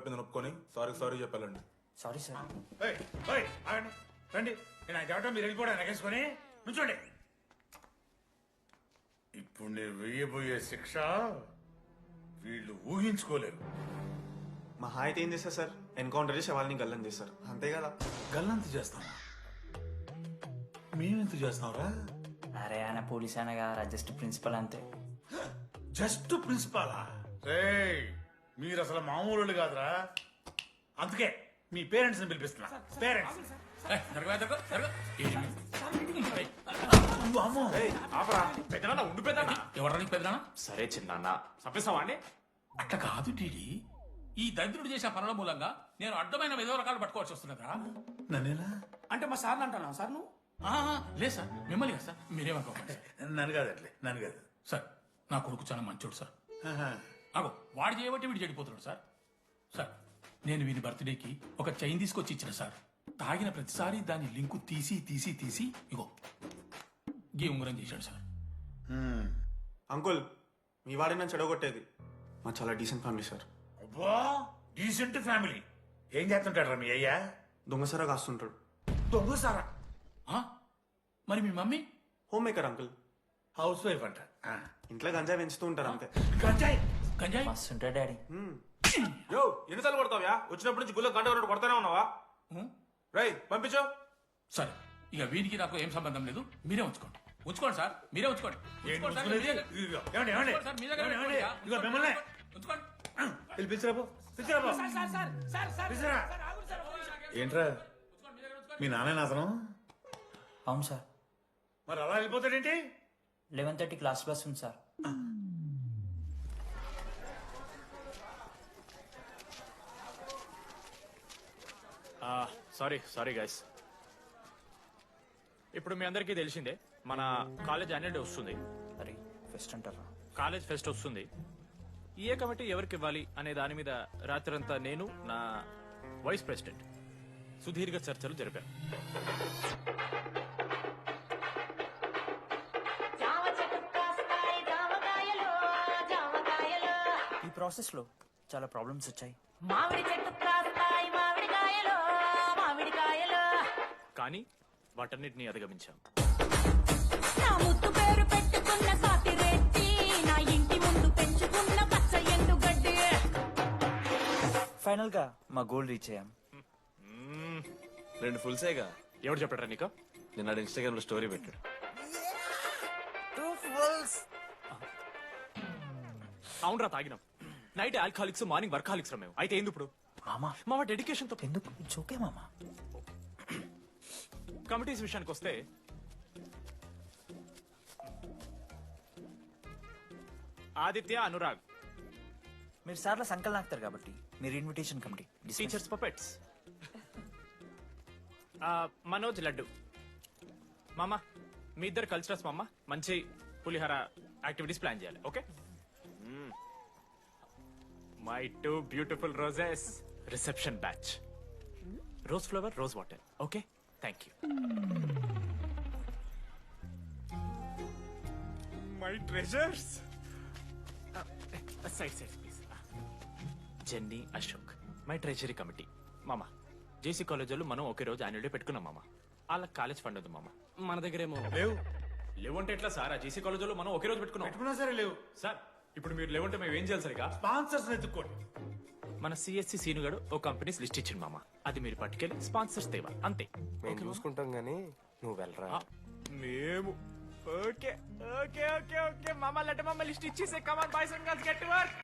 అయిపోయింది ఒప్పుకొని సారీ చెప్పాలండి. Sorry sir. రండి నేను ఆయన చెప్పడం మీరు వెళ్ళిపోవడం ఎగేసుకొని నుంచోండి. ఇప్పుడు నేను వెయ్యబోయే శిక్ష వీళ్ళు ఊహించుకోలేరు. మహా అయితే ఏం చేస్తారు సార్? ఎన్కౌంటర్ చేసి వాళ్ళని గల్లం చేస్తారు, అంతే కదా? గల్లంత చేస్తామా? మేమెంత చేస్తాంరా? అరే ఆయన పోలీస్ ఆయన కదా, జస్ట్ ప్రిన్సిపల్ అంతే. జస్ట్ ప్రిన్సిపాలా? రేయ్ మీరు అసలు మామూలు కాదురా. అందుకే మీ పేరెంట్స్ ని పిలిపిస్తున్నా. పేరెంట్స్ సరే చిన్న చంపేస్తావా అండి? అట్లా కాదు టీడీ, ఈ దరిద్రుడు చేసే పనుల మూలంగా నేను అడ్డమైన విధవ రకాలు పట్టుకోవాల్సి వస్తున్నదా? నన్నేనా? అంటే మా సార్ని అంటున్నా సార్ నువ్వు? లేదు సార్, మిమ్మల్ని కదా సార్, మీరేమనుకోకండి. నన్ను కాదు అట్లే, నన్ను కాదు సార్ నా కొడుకు చాలా మంచోడు సార్. అగో వాడు చేయబట్టి వీడు చెడిపోతున్నాడు సార్. సార్ నేను వీని బర్త్డేకి ఒక చైన్ తీసుకొచ్చి ఇచ్చిన సార్. తాగిన ప్రతిసారి దాని లింకు తీసి ఇగో గీ ఉంగరం చేశాడు సార్. అంకుల్, మీ వాడిని నన్ను చెడగొట్టేది. మా చాలా డీసెంట్ ఫ్యామిలీ సార్. అబ్బా డీసెంట్ ఫ్యామిలీ. ఏం చేస్తుంటాడు మీ అయ్యా? దొంగసరా కాస్తుంటాడు. దొంగసారా? మరి మీ mummy? Homemaker uncle. Housewife అంట. ఇంట్లో గంజాయి పెంచుతూ ఉంటారు అంతే. గంజాయి గంజాయి మస్తు ఉంటాడు డాడీ. యో ఎన్నిసార్లు కొడతావ్యా? వచ్చినప్పటి నుంచి గుళ్ళ గంట కొట్టు కొడతానే ఉన్నావా? రై పంపించు. సరే ఇక వీరికి నాకు ఏం సంబంధం లేదు, మీరే ఉంచుకోండి. ఉంచుకోండి సార్, మీరే ఉంచుకోండి. ఉంచుకోండి సార్, మీ దగ్గర- ఉంచుకోండి సార్, మీ దగ్గర పెట్టుకోండి. ఇదిగో మిమ్మల్ని ఉంచుకోండి. పిలిపించరాబో. ఏంట్రా మీ నాన్న అతను? అవును సార్. మరి అలా వెళ్ళిపోతాడేంటి? 11:30 క్లాస్ బస్ ఉంది సార్. Sorry guys. ఇప్పుడు మీ అందరికీ తెలిసిందే మన కాలేజ్ యాన్యువల్ డే వస్తుంది. అరే ఫెస్ట్ అంటారా? కాలేజ్ ఫెస్ట్ వస్తుంది. ఏ కమిటీ ఎవరికి ఇవ్వాలి అనే దాని మీద రాత్రంతా నేను నా వైస్ ప్రెసిడెంట్ సుదీర్ఘ చర్చలు జరిపాను. ఈ ప్రాసెస్ లో చాలా ప్రాబ్లమ్స్ వచ్చాయి. మామిడి చెట్టు కాస్తాయి మామిడికాయలు మామిడికాయలు. కానీ వాటన్నిటిని అధిగమించాం. నా ముద్దు పేరు పెట్టుకున్న సాటి రెడ్డి, నా ఇంటి ముందు పెంచుకున్న పచ్చ ఎండుగడ్డి. ఫైనల్ గా మా గోల్ రీచ్ అయ్యాం. 2 ఫుల్సేగా. ఎవరు చెప్పారా నీకు? నిన్న ఇన్స్టాగ్రామ్ లో స్టోరీ పెట్టాడు. అవునరా తాగినాం. నైట్ ఆల్కహాలిక్స్, మార్నింగ్ వర్కాలిక్స్ మేము. అయితే ఏంది ఇప్పుడు? మామా మా డెడికేషన్ తో ఎందుకు? ఇట్స్ ఓకే మామా. కమిటీస్ విషయానికి వస్తే ఆదిత్య, అనురాగ్ మీరు సార్ల సంకల్ నాకుతారు కాబట్టి మీరు invitation committee. Teachers puppets. Manoj, laddu. మామ మీ ఇద్దరు కల్చరల్స్ మామ. మంచి పులిహార యాక్టివిటీస్ ప్లాన్ చేయాలి. Okay? My 2 beautiful roses. Reception batch. Rose flower, rose water. Okay, thank you. My treasures. Side please. Jenny, Ashok my treasury committee. మామ జేసీ కాలేజీలో మనం ఒకే రోజు యాన్యువల్ డే పెట్టుకున్నాం మామ. వాళ్ళకి కాలేజ్ ఫండ్ ఉంది మామ. మన దగ్గర ఏమో లేవంటే ఎట్లా సార్? ఆ జేసీ కాలేజీలో మనం ఒకే రోజు పెట్టుకున్నాం సరే లేవు సార్. ఇప్పుడు మీరు లేవంటే మేము ఏం చేయాలి సరిగా? స్పాన్సర్స్ ఎత్తుక్కోండి. మన సిఎస్సి సీనుగాడు ఓ కంపెనీస్ లిస్ట్ ఇచ్చింది మామ. అది మీరు పట్టుకెళ్ళి స్పాన్సర్స్ తేవాలి అంతే. మేము చూసుకుంటాం గానీ నువ్వు వెళ్ళరా. మేము ఓకే ఓకే ఓకే ఓకే మామ. లెట్ మామ లిస్ట్ ఇచ్చేసే. Come on boys and girls, get to work.